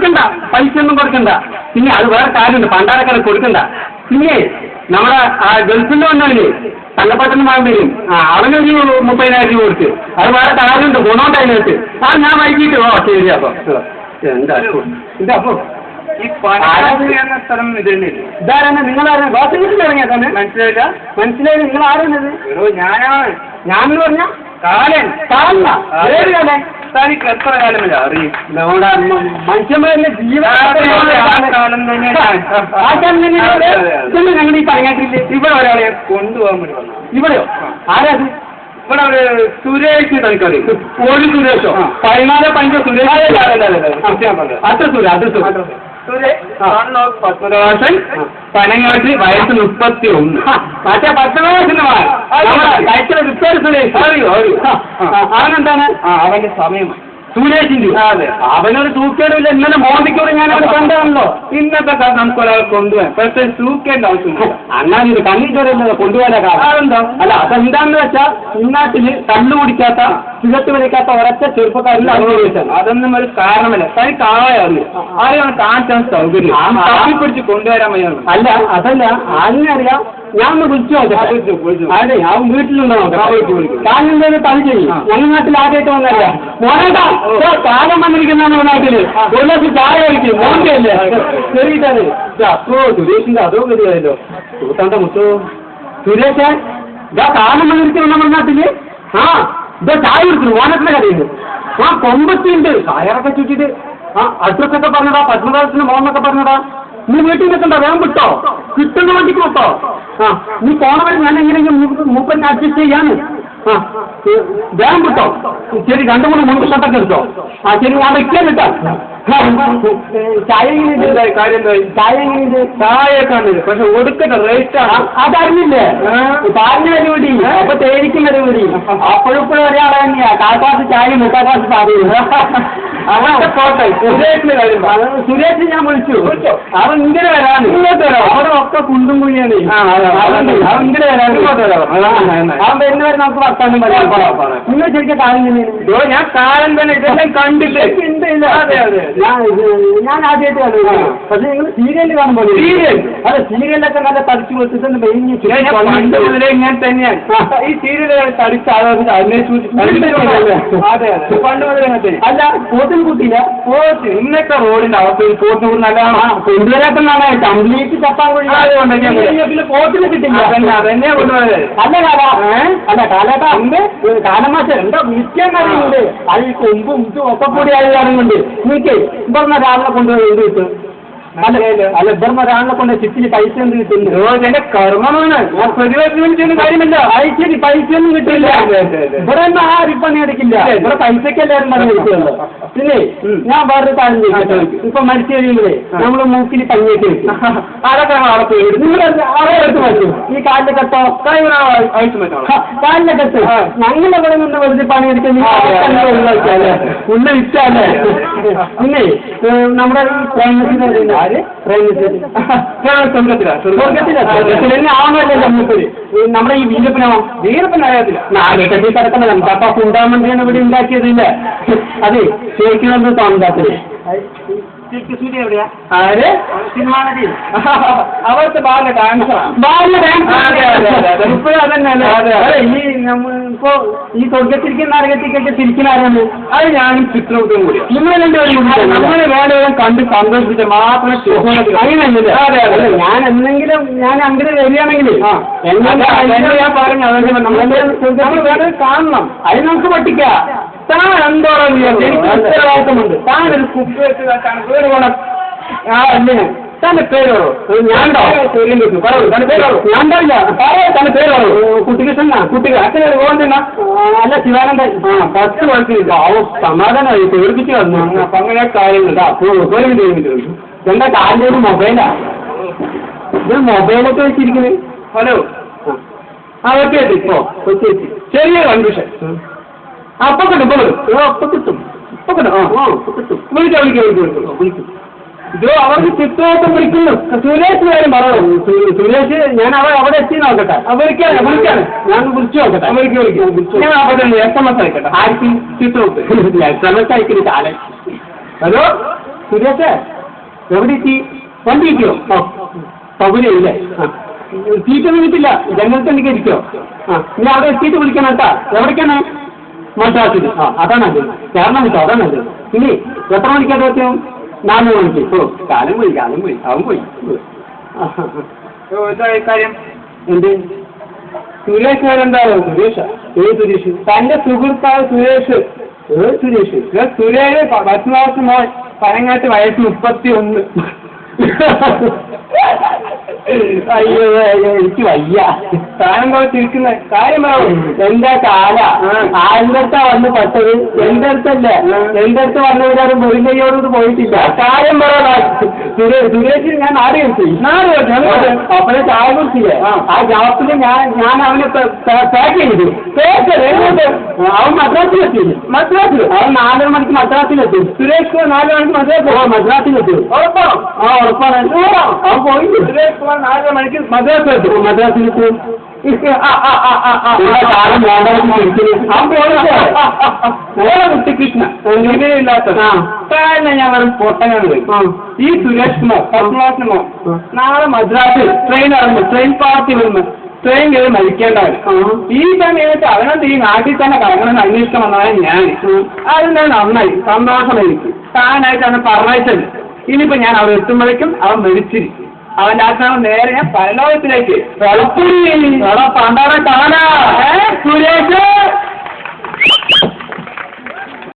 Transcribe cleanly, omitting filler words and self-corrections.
കൊടുക്കണ്ട, പൈസ ഒന്നും കൊടുക്കണ്ട. പിന്നെ അത് വേറെ കാര്യമുണ്ട്, പണ്ടാരക്കാരെ കൊടുക്കണ്ട. പിന്നെ നമ്മുടെ ഗൾഫിൽ വന്നവന് തങ്കപ്പട്ടന് വാങ്ങി വരും, അവനൊരു 30,000 രൂപ കൊടുത്ത്. അത് വേറെ കാര്യമുണ്ട്, ഗുണമുണ്ട് അതിനകത്ത്. ഞാൻ വൈകിട്ട് ശരി. അപ്പൊ എന്താ ഇതപ്പോ ഈ സ്ഥലം ഇതാരാണ്? നിങ്ങളാരാണ്? ഗോസ് വീട്ടിൽ ഇറങ്ങിയാ തന്നെ മനസ്സിലായില്ല? മനസ്സിലായില്ല? നിങ്ങൾ ആരാണത്? ഞാനാണ്. ഞാനെന്ന് പറഞ്ഞ കാലൻ. കാലന ഏത് കാലൻ? തനിക്ക് എത്ര കാലമല്ല അറിയും? നമ്മുടെ മനുഷ്യന്മാരുടെ ജീവകാലം തന്നെയാണ്. ഞങ്ങൾ ഈ പറഞ്ഞിട്ടില്ലേ? ഇവിടെ ഒരാളെ കൊണ്ടുപോകാൻ വേണ്ടി വന്നു. ഇവിടെയോ? ആരാത്? ഇവിടെ ഒരു സുരേഷ് തനിക്കറിയും. ഒരു സുരേഷോ? 14-15 സുരേഷ്. അത്ര പത്മനാഭൻ പനങ്ങാട്ട് വയസ്സ് 31. മറ്റേ പത്മനാഭന്റെ കഴിച്ച റിപ്പയർ സുരേഷ് അറിയോ? അവനെന്താണ്? അവന്റെ സമയം സുരേഷിന്റെ. അതെ, അവനൊരു സൂക്കേടില്ല. ഇന്നലെ മോദിക്കോട് ഞാൻ അവിടെ കണ്ടാണല്ലോ. ഇന്നത്തെ കാലത്ത് നമുക്ക് ഒരാളെ കൊണ്ടുപോകാൻ പക്ഷേ സൂക്കേണ്ട ആവശ്യമില്ല. അങ്ങനെ ഇത് കണ്ണിച്ചോരല്ലോ കൊണ്ടുപോകാൻ കാരണന്തോ? അല്ല, അതെന്താണെന്ന് വെച്ചാൽ ഇന്നാട്ടില് കണ്ണു കുടിക്കാത്ത സിഗരറ്റ് വലിക്കാത്ത ഒരൊറ്റ ചെറുപ്പക്കാരിൽ അതൊന്നും ഒരു കാരണമല്ല. തനിക്ക് ആരെയാണ് കാണിച്ചാൽ സൗകര്യം പിടിച്ച് കൊണ്ടുവരാൻ വയ്യാണ്. അല്ല, അതല്ല, ആരെയും ഞാൻ ഒന്ന് വിളിച്ചു അതെ, അവൻ വീട്ടിലുണ്ടോ? കാലിന്റെ പണി ചെയ്യും. ഞങ്ങൾ നാട്ടിൽ ആദ്യമായിട്ട് വന്നല്ല. മോനേട്ടാ കാലം വന്നിരിക്കുന്ന നാട്ടില് ഒരു ലക്ഷം ചായ കഴിക്കും. മോന്റെ അല്ലേ ചെറിയിട്ടത്. അപ്പോ സുരേഷിന്റെ അതോ ഗതിയായല്ലോ. കൂട്ടാണ്ട മുത്തോ സുരേഷ്, ഇതാ കാലം വന്നിരിക്കുന്നു നമ്മുടെ നാട്ടില്. ഇതാ ചായ കുടിക്കുന്നു. മോനത്തിന്റെ കഥയുണ്ട്. കൊമ്പത്തിയുണ്ട്. കയറൊക്കെ ചുറ്റിട്ട് അഡ്രസ്സൊക്കെ പറഞ്ഞടാ. പത്മനാഭത്തിന്റെ മോന്നൊക്കെ പറഞ്ഞടാ. നീ വീട്ടിൽ നിൽക്കണ്ട, വേഗം വിട്ടോ. കിട്ടുന്ന വണ്ടിക്ക് വിട്ടോ. നീ പോണ വരെ ഞാൻ എങ്ങനെയെങ്കിലും മൂപ്പന്നെ അഡ്ജസ്റ്റ് ചെയ്യാന്ന്. വേഗം വിട്ടോ. ശരി, 2-3 മുൻപ് ഷട്ടൊക്കെ എടുത്തോ. ശരി, ഞാൻ വെക്കാൻ കിട്ടാം. ചായ എങ്ങനെയുണ്ട്? ചായ എങ്ങനെയുണ്ട്? ചായയൊക്കെ ഉണ്ട്, പക്ഷെ ഒടുക്കട്ടെ റേറ്റാണ്. അതറിഞ്ഞില്ലേ? പാലിന് വില കൂടി, അപ്പൊ തേനിക്കും വില കൂടി. അപ്പോഴും ഒരാളെ തന്നെയാ. 1/4 ഗ്ലാസ് ചായ 3/4 ഗ്ലാസ് പാല്. അവന്റെ കോട്ടെ സുരേഷിന്റെ കാര്യം. സുരേഷ് ഞാൻ വിളിച്ചു. അവൻ ഇങ്ങനെ വരാൻ. ഇങ്ങോട്ട് വരാം. അവിടെ ഒക്കെ കുണ്ടും കുഴിയാണ്. അവൻ ഇങ്ങനെ വരാൻ. ഇങ്ങോട്ട് വരാം. അവൻ വരുന്ന വരെ നമുക്ക് വർത്താനം പറയാം. നിങ്ങൾ ശരിക്കും കാര്യം തന്നെയാണ്. ഞാൻ കാലം തന്നെ ഇതെല്ലാം കണ്ടിട്ട് ഉണ്ട്. അതെ അതെ, ഞാൻ ആദ്യമായിട്ട് കണ്ടു. പക്ഷെ നിങ്ങൾ സീരിയല് കാണുമ്പോൾ സീരിയൽ അതെ, സീരിയലൊക്കെ നല്ല തടിച്ചു കൊടുത്തിട്ടുണ്ട്. മുതലേ ഇങ്ങനെ തന്നെയാണ് ഈ സീരിയലുകൾ തടിച്ച് അന്വേഷിച്ചു. അതെ അതെ, പണ്ട് മുതലേ അങ്ങനെ. അല്ല, പോത്തിന് കൂട്ടിയില്ല? പോത്ത് ഇന്നത്തെ റോഡിന്റെ അവസ്ഥയിൽ പോത്തിന് കൂടി നല്ലതാണ്. കൊണ്ടുവരാത്തതാണ് കംപ്ലീറ്റ് ചപ്പാൻ പിന്നെ പോത്തിന് കിട്ടില്ല. അതന്നെ കൊണ്ടുപോയത്. അല്ല കാല, അല്ല കാലേട്ടാ ഉണ്ട്. കാലമാശ എന്താ വിളിക്കാൻ കാര്യമുണ്ട്. അത് ഈ കൊമ്പും ഇതും ഒക്കെ കൂടി ആയ കാരണം കൊണ്ട് നിങ്ങൾക്ക് ഇവിടുന്ന് ഒരാളിനെ കൊണ്ടുപോയി എന്ത് കിട്ടും? അല്ല, ഇവിടുന്ന് ഒരാളിനെ കൊണ്ട് ചിറ്റിന് പൈസ എന്ത് കിട്ടുന്നു? എന്റെ കർമ്മമാണ്. ഞാൻ പ്രതിരോധത്തിന് കാര്യമില്ല. ശരി, പൈസ ഒന്നും കിട്ടില്ല. ഇവിടെ ഒന്നും ആരും പണി എടുക്കില്ല. ഇവിടെ പൈസക്ക് എല്ലാവരും പണി എടുക്കുമല്ലോ. പിന്നെ ഞാൻ വേറൊരു കാര്യം ചോദിക്കട്ടെ. ഇപ്പൊ മരിച്ചു കഴിയുമ്പോഴേ നമ്മള് മൂക്കിന് പഞ്ഞേക്ക് വെക്കും. അതൊക്കെ അവിടെ നിങ്ങൾ അവിടെ എടുത്ത് പറ്റും. ഈ കാലിന്റെ കെട്ടോ കാലിന്റെ കെട്ട് ഞങ്ങളുടെ ഇവിടെ നിന്ന് വെറുതെ പണിയെടുക്കുന്ന ഉള്ള വിറ്റാല്ലേ. പിന്നെ നമ്മുടെ സ്വർഗത്തിലാണല്ലോ നമ്മുടെ ഈ വീരപ്പനായതില്ല. നാലുകെട്ടി കിടക്കണ നമുക്ക് അപ്പൊ ഉണ്ടാകാൻ വേണ്ടിയാണ് ഇവിടെ ഉണ്ടാക്കിയതില്ല. അതെ, ശരിക്കും തോന്നാത്തത്. എവിടെയാ? ആര്? അവർക്ക് ബാല ഡാൻസറാണ്. ഇപ്പോഴും അതന്നെയല്ലേ. ഈ നമ്മളിപ്പോ ഈ സ്വർഗത്തിരിക്കുന്ന നരകത്തിക്കൊക്കെ തിരിക്കുന്ന ആരാണ്? അത് ഞാനും ചിത്രവും കൂടി. നിങ്ങൾ രണ്ടുപേരും നമ്മളെ വേറെ കണ്ട് സന്തോഷിച്ച മാത്രമേ അങ്ങനെയല്ലേ? അതെ അതെ, ഞാൻ എന്തെങ്കിലും ഞാൻ അങ്ങനെ വരികയാണെങ്കിൽ ഞാൻ പറഞ്ഞു അതൊക്കെ നമ്മൾ വേറെ കാണണം. അത് നമുക്ക് പറ്റിക്കാം. താൻ എന്തോളം എനിക്ക് ഉത്തരവാദിത്തമുണ്ട്. താൻ ഒരു കുപ്പി വെച്ച് പേര് പോണം. അല്ലേ തന്റെ പേരോ? ഞാനുണ്ടോ? തന്റെ പേരോ? ഞാൻ പറയില്ല. തന്റെ പേരോ? കുട്ടികൃഷ്ണ കുട്ടികൾ അച്ഛനെ പോകണ്ടെന്നാ? അല്ല, ശിവാനന്ദൻ. 10 വയസ്സില്ല. സമാധാനമായി പേടിപ്പിച്ച് വന്നു. അപ്പൊ അങ്ങനെ കാര്യങ്ങളുണ്ട്. എന്താ കാലിന്റെ ഒരു മൊബൈലാ? ഇത് മൊബൈലൊക്കെ വെച്ചിരിക്കുന്നത്. ഹലോ, അതൊക്കെ ഇപ്പോ കൊച്ചേച്ചി ചെറിയ കൺഫ്യൂഷൻ. അപ്പൊ കിട്ടും, അപ്പൊ കിട്ടും, ഇപ്പൊ കിട്ടും. വിളിക്കും. ഇത് അവർക്ക് ചിത്രമൊക്കെ വിളിക്കുന്നു. സുരേഷ് കാര്യം പറയണം. സുരേഷ് ഞാൻ അവിടെ എത്തി നോക്കട്ടെ. വിളിക്കാണ് ഞാൻ വിളിച്ചു നോക്കട്ടെ. വിളിക്കും. ഞാൻ അവിടെ SMS അയക്കട്ടെ. ആർക്ക്? ചിത്രമൊക്കെ SMS അയക്കുന്നു. കാലം. ഹലോ, സുരേഷ് എവിടെ എത്തി? വണ്ടി ഇരിക്കോ? പകുതിയില്ലേ? സീറ്റൊന്നും കിട്ടില്ല, ജനങ്ങൾക്ക് എനിക്ക് ഇരിക്കോ? ഇനി അവിടെ എത്തിയിട്ട് വിളിക്കണം കേട്ടാ. എവിടേക്കാണ്? മദ്രാസിൽ. അതാണ് അത്. കാരണം കിട്ടോ, അതാണ് അത്. ഇനി എത്ര മണിക്കാണ് എത്തിയും? 4 മണിക്ക്. കാലം പോയി അവൻ പോയി. കാര്യം എന്ത്? സുരേഷ് എന്താണോ? സുരേഷ്? ഏത് സുരേഷ്? തന്റെ സുഹൃത്തായ സുരേഷ്. സുരേഷ് 10 മാസം മോൻ പനങ്ങാട്ട് വയസ്സ് 31. അയ്യോ എനിക്ക് വയ്യ. താനം പോലെ തിരിക്കുന്ന കാര്യം എന്താ കാല ആരുടെ അടുത്താ വന്ന് പെട്ടത്? എന്റെ അടുത്തല്ല. എന്റെ അടുത്ത് വന്നവരാരും മുറികയോട് പോയിട്ടില്ല. കാര്യം പറയാ. സുരേഷിന് ഞാൻ 4 ദിവസം അപ്പഴേ ചായ കുറിച്ചില്ലേ? ആ ജാപ്പില് ഞാൻ അവനെ പാക്ക് ചെയ്തു. അവൻ മദ്രാസിലെത്തി. അവൻ 4 മണിക്ക് മദ്രാസിലെത്തി. സുരേഷ് 4 മണിക്ക് മദ്രാസിലെത്തി. ഉറപ്പാണോ? ഉറപ്പാണ്. അവൻ പോയി. സുരേഷ് കുമാർ 4 മണിക്ക് മദ്രാസിലെത്തി. കുട്ടികൃഷ്ണ ഇല്ലാത്ത ഞാൻ വെറും പൊട്ടനാണ് പോയി. ഈ സുരേഷ് കുമാർ 10 ക്ലാസ്സിന് മോ നാളെ മദ്രാസിൽ ട്രെയിൻ ഇറങ്ങും. ട്രെയിൻ പാർട്ടി വരുന്നു. ട്രെയിൻ കയറി മരിക്കേണ്ടവൻ. ഈ സമയത്ത് അവനോട് ഈ നാട്ടിൽ തന്നെ കറങ്ങണമെന്ന് അന്വേഷിക്കാൻ വന്നവൻ ഞാൻ. അതിന്റെ നന്നായി സന്തോഷം എനിക്ക്. താനായിട്ടാണ് പറഞ്ഞത്. ഇനിയിപ്പോ ഞാൻ അവിടെ എത്തുമ്പോഴേക്കും അവൻ മരിച്ചിരിക്കും. അവന്റെ ആത്മാവ് നേരെ ഞാൻ പരലോകത്തിലേക്ക് പണ്ടാറ കാണാ സുരേഷ്.